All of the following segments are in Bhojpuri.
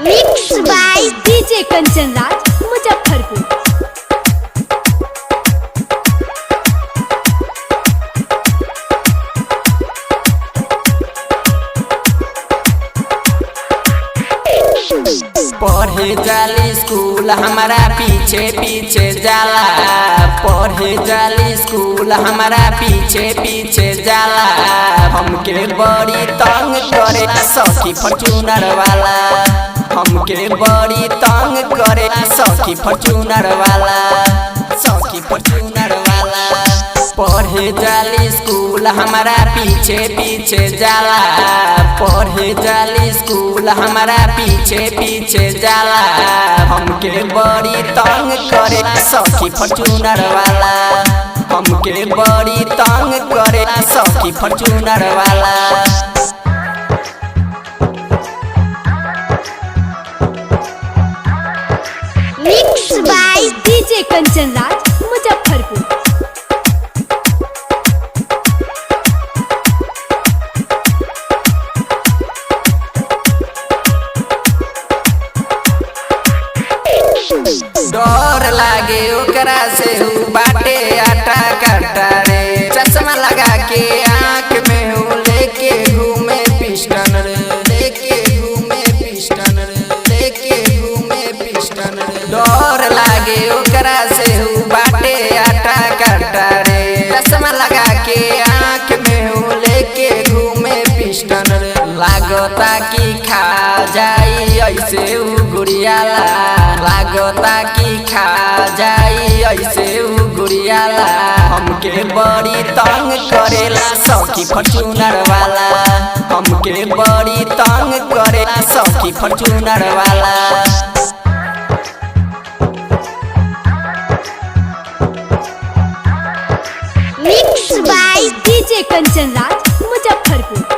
Mix by DJ Kanchan Raj Muzaffarpur. पढ़े जाली स्कूल हमारा पीछे पीछे जाला, पढ़े जाली स्कूल हमारा पीछे पीछे जाला। हमके बड़ी तंग करे सखी फॉर्च्यूनर वाला, हमके बड़ी तंग करे सखी फॉर्च्यूनर वाला, सखी फॉर्च्यूनर वाला। पढ़े जाली स्कूल हमारा पीछे पीछे जाला, पढ़े जाली स्कूल हमारा पीछे पीछे जाला। हमके बड़ी तंग करे सखी फॉर्च्यूनर वाला, हमके बड़ी तंग करे सखी फॉर्च्यूनर वाला। Mix by DJ Kanchan Raj Muzaffarpur. डर लागे ओकरा से हूँ बाटे आटा काटा रे, चश्मा लगा के आँख में हूँ लेके घूमे पिस्टन रे, लेके घूमे पिस्टन रे, लेके घूमे पिस्टन रे। डर लागे ओकरा से हूँ बाटे आटा काटा रे, चश्मा लगा के आँख में हूँ लेके घूमे पिस्टन रे। लागता कि खा जाई ऐसे उ गुड़ियाला, लागता कि खा जाई ऐसे उ गुड़ियाला। हमके बड़ी तंग करेला सखी फॉर्च्यूनर वाला, हमके बड़ी तंग करेला सखी फॉर्च्यूनर वाला। Mix by DJ Kanchan Raj Muzaffarpur.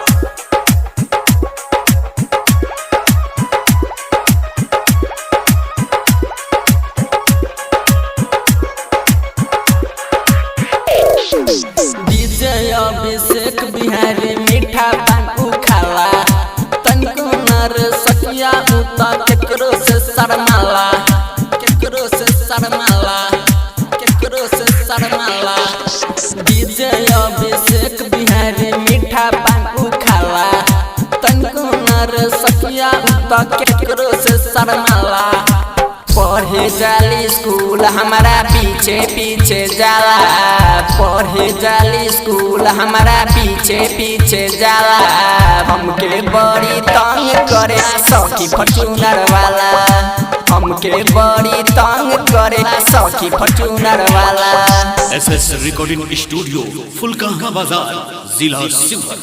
DJ Abhishek Bihari मीठा पान खाला, तनिको नर सकिया उता केकरो से शर्माला, केकरो से शर्माला, केकरो से शर्माला। डीजे अभिषेक बिहारी मीठा पान खाला, तनिको नर सकिया उता केकरो से शर्माला। पढ़े जाली स्कूल हमारा पीछे पीछे जाला, पढ़े जाली स्कूल हमारा पीछे पीछे जाला। हमके बड़ी तंग करे सखी फॉर्च्यूनर वाला, हमके बड़ी तंग करे सखी फॉर्च्यूनर वाला। SS रिकॉर्डिंग स्टूडियो फुलकाहा बाजार, जिला शिवहर।